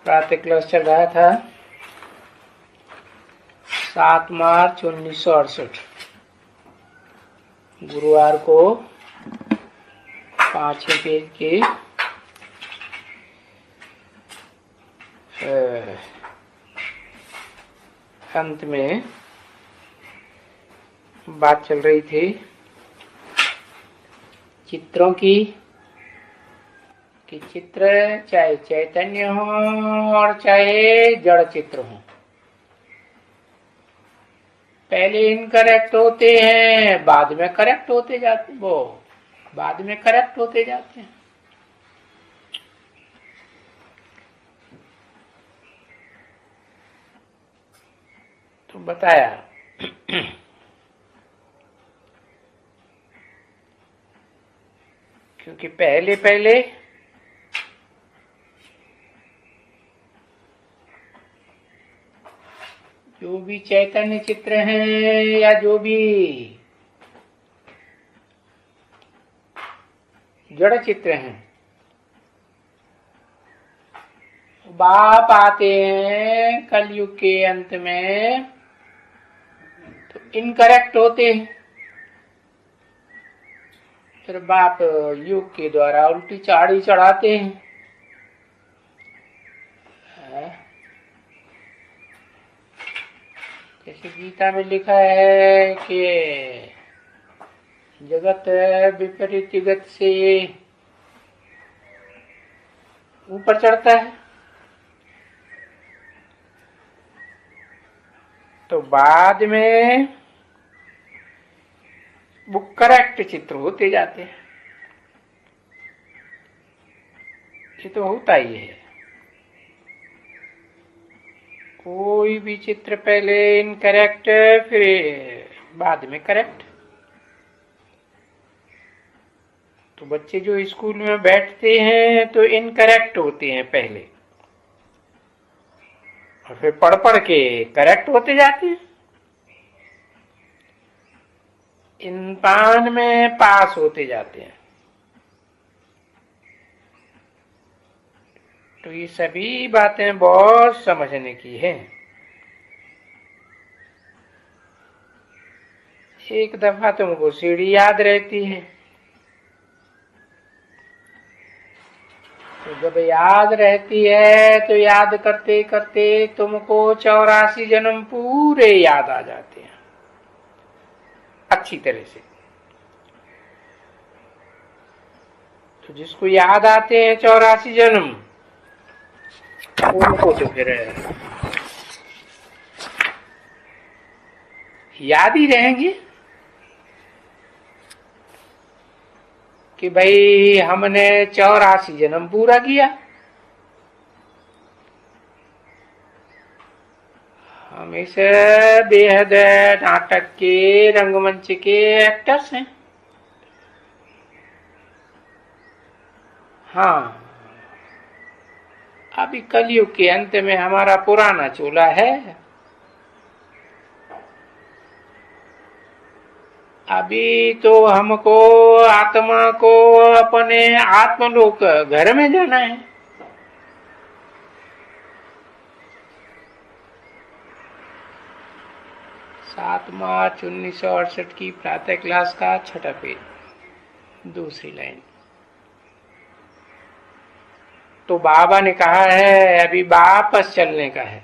प्रातः क्लास चल रहा था 7 मार्च 1968 गुरुवार को 5वें पेज के अंत में बात चल रही थी चित्रों की कि चित्र चाहे चैतन्य हो और चाहे जड़ चित्र हो, पहले इनकरेक्ट होते हैं, बाद में करेक्ट होते जाते हैं। तो बताया क्योंकि पहले जो भी चैतन्य चित्र हैं या जो भी जड़ चित्र हैं, बाप आते हैं कलयुग के अंत में तो इनकरेक्ट होते हैं, फिर बाप युग के द्वारा उल्टी चाड़ी चढ़ाते हैं। जैसे गीता में लिखा है कि जगत विपरीत गति से ऊपर चढ़ता है, तो बाद में वो करेक्ट चित्र होते जाते हैं। ये तो होता ही है, कोई भी चित्र पहले इनकरेक्ट फिर बाद में करेक्ट। तो बच्चे जो स्कूल में बैठते हैं तो इनकरेक्ट होते हैं पहले, और फिर पढ़ के करेक्ट होते जाते हैं। इम्तिहान में पास होते जाते हैं। तो ये सभी बातें बहुत समझने की हैं। एक दफा तुमको सीढ़ी याद रहती है, तो जब याद रहती है तो याद करते करते तुमको 84 जन्म पूरे याद आ जाते हैं अच्छी तरह से। तो जिसको याद आते हैं 84 जन्म, उनको तो फिर याद ही रहेंगे कि भाई हमने 84 जन्म पूरा किया। हम इस बेहद नाटक के रंगमंच के एक्टर्स हैं। हाँ, अभी कलयुग के अंत में हमारा पुराना चोला है। अभी तो हमको आत्मा को अपने आत्मलोक घर में जाना है। सात मार्च 1968 की प्रातः क्लास का 6ठा पेज, दूसरी लाइन। तो बाबा ने कहा है अभी वापस चलने का है।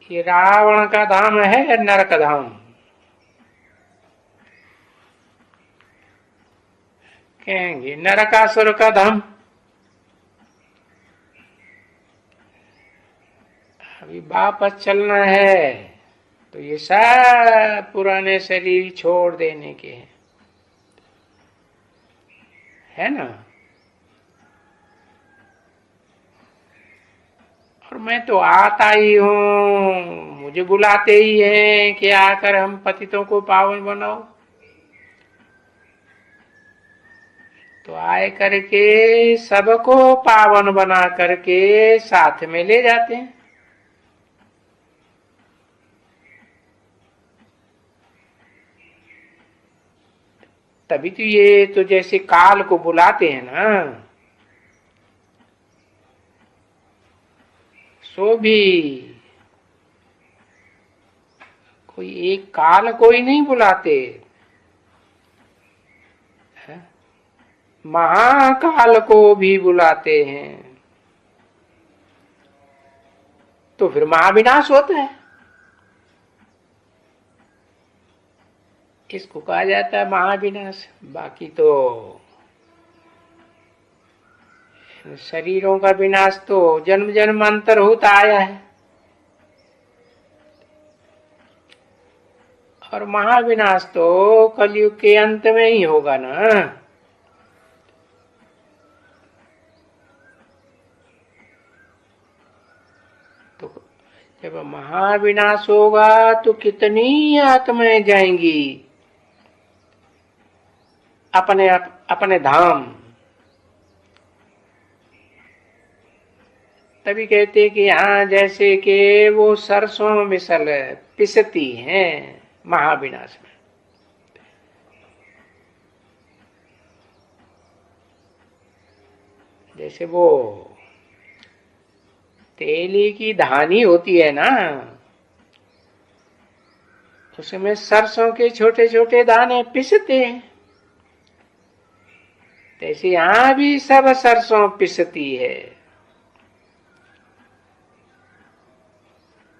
ये रावण का धाम है नरक धाम। कहेंगे नरकासुर का धाम। अभी वापस चलना है तो ये सब पुराने शरीर छोड़ देने के है ना। और मैं तो आता ही हूँ, मुझे बुलाते ही हैं कि आकर हम पतितों को पावन बनाओ। तो आए करके सबको पावन बना करके साथ में ले जाते हैं। तभी तो ये तो जैसे काल को बुलाते हैं ना, सो भी कोई एक काल को ही नहीं बुलाते, महाकाल को भी बुलाते हैं। तो फिर महाविनाश होता है। इसको कहा जाता है महाविनाश। बाकी तो शरीरों का विनाश तो जन्म जन्मांतर होता आया है, और महाविनाश तो कलयुग के अंत में ही होगा ना। तो जब महाविनाश होगा तो कितनी आत्माएं जाएंगी अपने धाम। तभी कहते कि हाँ, जैसे कि वो सरसों मिसल पिसती हैं महाविनाश में, जैसे वो तेली की धानी होती है ना, उसमें सरसों के छोटे छोटे दाने पिसते हैं, तैसे यहां भी सब सरसों पिसती है,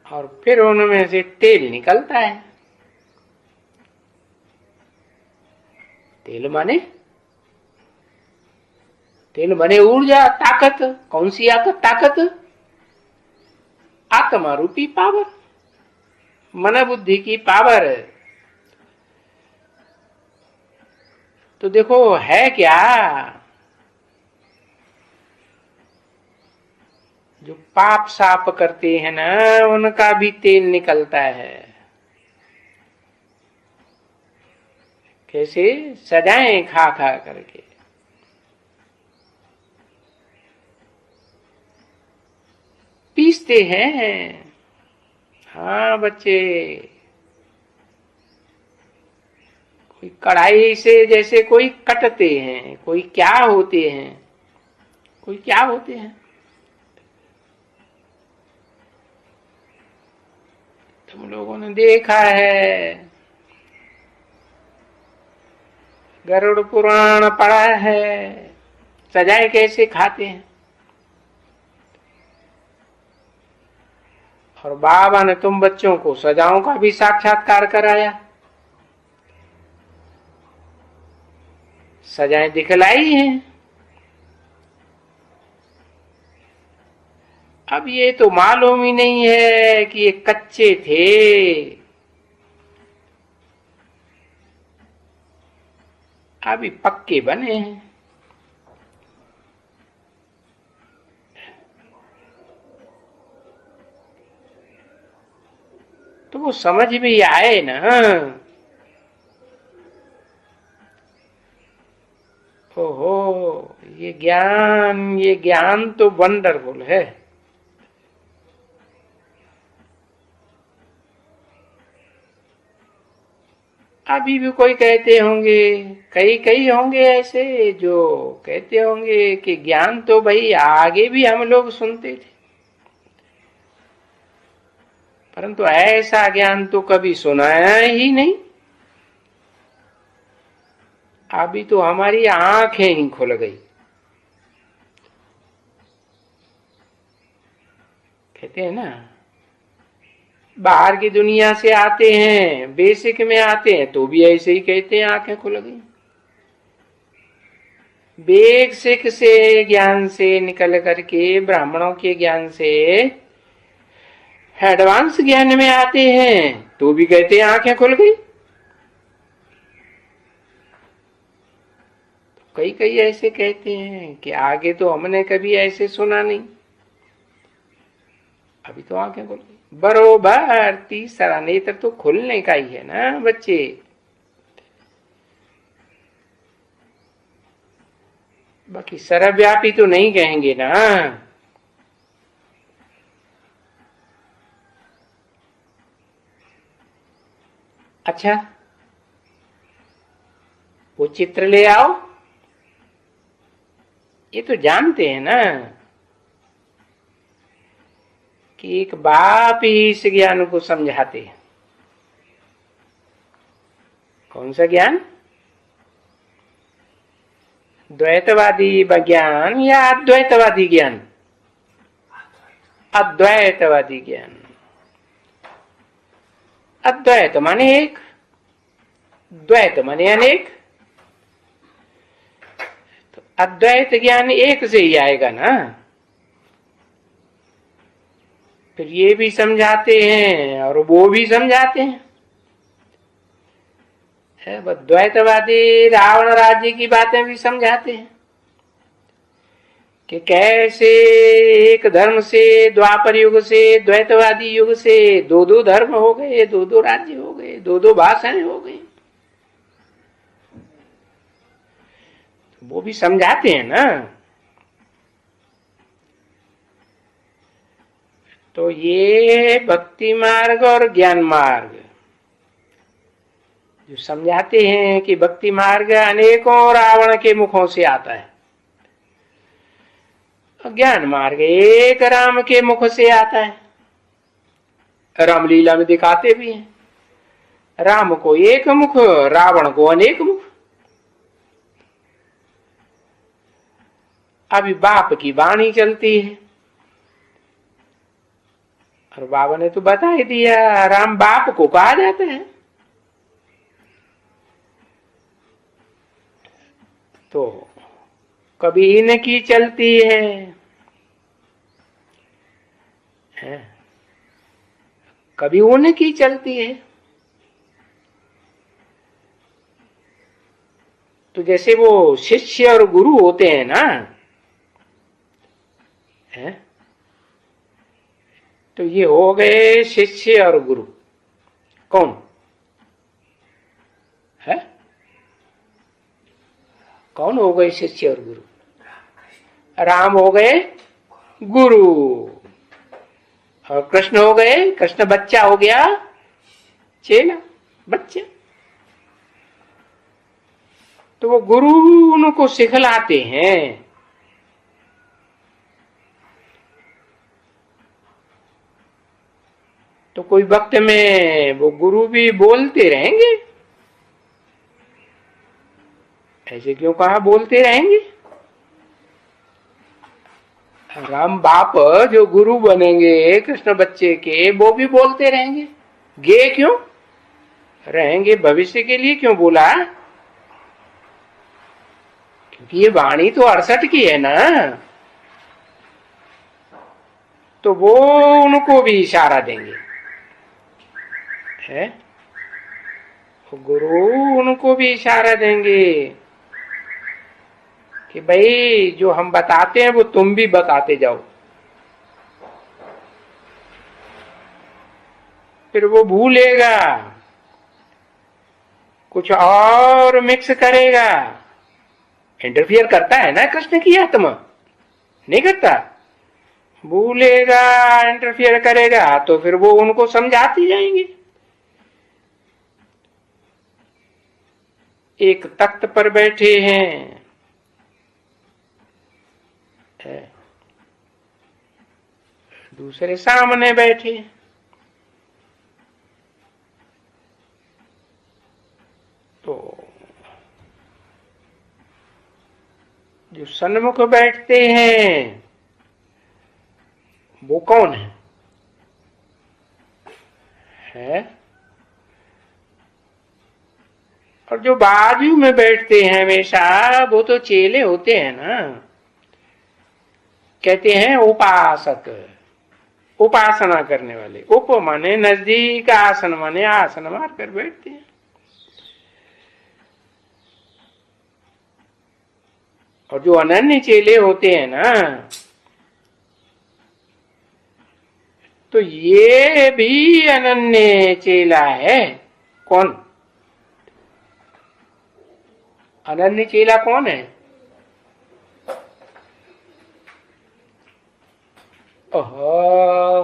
और फिर उनमें से तेल निकलता है। तेल माने ऊर्जा, ताकत। कौन सी ताकत? आत्मा रूपी पावर, मन बुद्धि की पावर। तो देखो है क्या, जो पाप साफ करते हैं ना, उनका भी तेल निकलता है। कैसे? सजाएं खा खा करके। पीसते हैं। हाँ बच्चे, कोई कढ़ाई से जैसे कोई कटते हैं, कोई क्या होते हैं, कोई क्या होते हैं। तुम लोगों ने देखा है, गरुड़ पुराण पढ़ा है, सजाए कैसे खाते हैं। और बाबा ने तुम बच्चों को सजाओं का भी साक्षात्कार कराया, सजाएं दिखलाई हैं। अब ये तो मालूम ही नहीं है कि ये कच्चे थे, अभी पक्के बने हैं। तो वो समझ में आए ना। ओहो, ये ज्ञान तो वंडरफुल है। अभी भी कोई कहते होंगे, कई कई होंगे ऐसे जो कहते होंगे कि ज्ञान तो भाई आगे भी हम लोग सुनते थे, परंतु ऐसा ज्ञान तो कभी सुनाया ही नहीं। अभी तो हमारी आंखें ही खुल गई। कहते हैं ना, बाहर की दुनिया से आते हैं, बेसिक में आते हैं तो भी ऐसे ही कहते हैं आंखें खुल गई। बेसिक से ज्ञान से निकल करके ब्राह्मणों के ज्ञान से एडवांस ज्ञान में आते हैं तो भी कहते हैं आंखें खुल गई। कई कई ऐसे कहते हैं कि आगे तो हमने कभी ऐसे सुना नहीं, अभी तो आंखें खुल गई। बरोबर तीसरा नेत्र तो खुलने का ही है ना बच्चे। बाकी सर्वव्यापी तो नहीं कहेंगे ना। अच्छा, वो चित्र ले आओ, ये तो जानते हैं ना कि एक बाप ही इस ज्ञान को समझाते हैं। कौन सा ज्ञान? द्वैतवादी ज्ञान या अद्वैतवादी ज्ञान? अद्वैतवादी ज्ञान। अद्वैत माने एक, द्वैत माने अनेक। तो अद्वैत ज्ञान एक से ही आएगा ना। फिर ये भी समझाते हैं और वो भी समझाते हैं। द्वैतवादी रावण राज्य की बातें भी समझाते हैं कि कैसे एक धर्म से, द्वापर युग से, द्वैतवादी युग से दो दो धर्म हो गए, दो दो राज्य हो गए, दो दो भाषाएं हो गई। वो भी समझाते हैं ना। तो ये भक्ति मार्ग और ज्ञान मार्ग जो समझाते हैं कि भक्ति मार्ग अनेकों रावण के मुखों से आता है, ज्ञान मार्ग एक राम के मुख से आता है। रामलीला में दिखाते भी हैं, राम को एक मुख, रावण को अनेक मुख। अभी बाप की वाणी चलती है और बाबा ने तो बता ही दिया, राम बाप को कहा जाता है। तो कभी इनकी चलती है, कभी उनकी चलती है। तो जैसे वो शिष्य और गुरु होते हैं ना, तो ये हो गए शिष्य और गुरु। कौन है? कौन हो गए शिष्य और गुरु? राम हो गए गुरु और कृष्ण हो गए, कृष्ण बच्चा हो गया चेला, बच्चा। तो वो गुरु उनको सिखलाते हैं। तो कोई वक्त में वो गुरु भी बोलते रहेंगे। ऐसे क्यों कहा बोलते रहेंगे? राम बाप जो गुरु बनेंगे कृष्ण बच्चे के, वो भी बोलते रहेंगे। गे क्यों रहेंगे? भविष्य के लिए क्यों बोला? क्योंकि ये वाणी तो 68 की है ना, तो वो उनको भी इशारा देंगे है। गुरु उनको भी इशारा देंगे कि भाई जो हम बताते हैं वो तुम भी बताते जाओ। फिर वो भूलेगा, कुछ और मिक्स करेगा। इंटरफियर करता है ना कृष्ण की आत्मा? नहीं करता? भूलेगा, इंटरफियर करेगा, तो फिर वो उनको समझाते जाएंगे। एक तख्त पर बैठे हैं, दूसरे सामने बैठे। तो जो सन्मुख बैठते हैं वो कौन है? और जो बाजू में बैठते हैं हमेशा, वो तो चेले होते हैं ना। कहते हैं उपासक, उपासना करने वाले। उप माने नजदीक, आसन माने आसन मार कर बैठते हैं। और जो अनन्य चेले होते हैं ना, तो ये भी अनन्य चेला है। कौन अनन्य चेला कौन है? ओहो,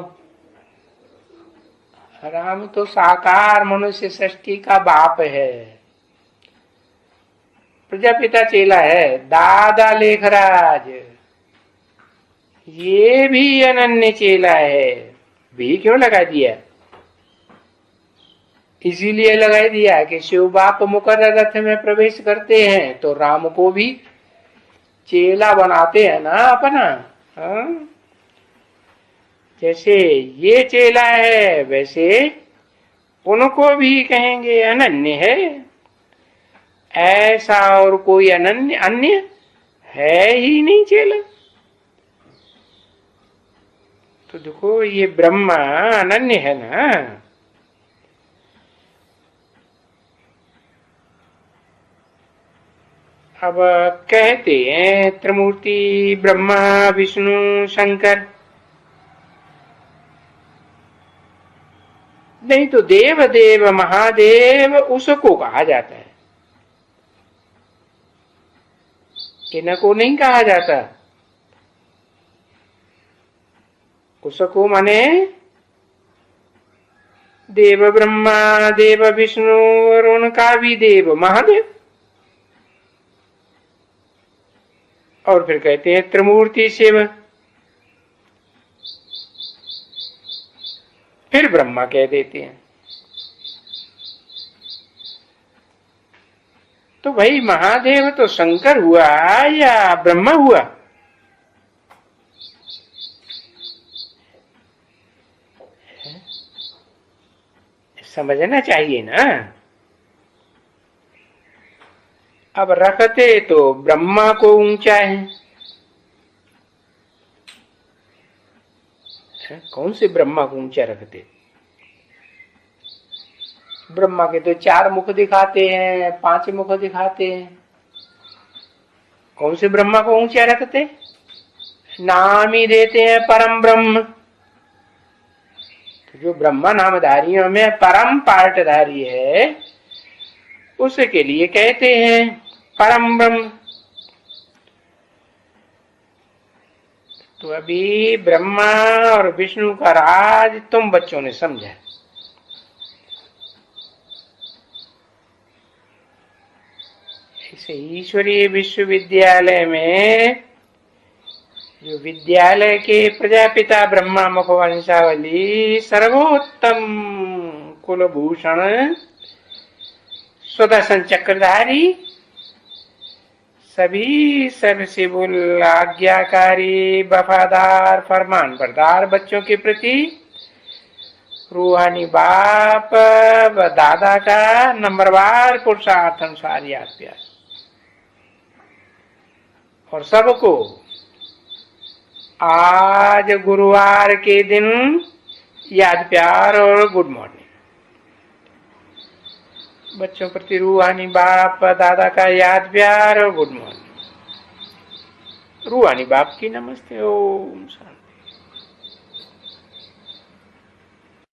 राम तो साकार मनुष्य सृष्टि का बाप है। प्रजापिता चेला है, दादा लेखराज ये भी अनन्य चेला है। भी क्यों लगा दिया? इसीलिए लगा दिया कि शिव बाप मुकर्रर रथ में प्रवेश करते हैं तो राम को भी चेला बनाते हैं ना अपना। हाँ? जैसे ये चेला है वैसे उनको भी कहेंगे अनन्य है। ऐसा और कोई अनन्य अन्य है ही नहीं चेला। तो देखो ये ब्रह्मा अनन्य है ना। अब कहते हैं त्रिमूर्ति ब्रह्मा विष्णु शंकर, नहीं तो देव देव महादेव उसको कहा जाता है, इनको नहीं कहा जाता। उसको माने देव ब्रह्मा देव विष्णु और उनका भी देव महादेव। और फिर कहते हैं त्रिमूर्ति शिव, फिर ब्रह्मा कह देते हैं। तो भाई महादेव तो शंकर हुआ या ब्रह्मा हुआ? समझना चाहिए ना। अब रखते तो ब्रह्मा को ऊंचा है। कौन से ब्रह्मा को ऊंचा रखते? ब्रह्मा के तो 4 मुख दिखाते हैं, 5 मुख दिखाते हैं। कौन से ब्रह्मा को ऊंचा रखते? नाम ही देते हैं परम ब्रह्म। तो जो ब्रह्मा नामधारियों में परम पार्टधारी है उसके लिए कहते हैं परम ब्रह्म। तो अभी ब्रह्मा और विष्णु का राज तुम बच्चों ने समझा। इसे ईश्वरीय विश्वविद्यालय में जो विद्यालय के प्रजापिता ब्रह्मा मुखवंशावली सर्वोत्तम कुलभूषण सुदर्शन चक्रधारी सभी सर्वसिबुल आज्ञाकारी वफादार फरमान बरदार बच्चों के प्रति रूहानी बाप व दादा का नंबरवार पुरुषार्थ अनुसार याद प्यार। और सबको आज गुरुवार के दिन याद प्यार और गुड मॉर्निंग। बच्चों प्रति रूहानी बाप दादा का याद प्यार और गुड मॉर्निंग। रूहानी बाप की नमस्ते। ओम शांति।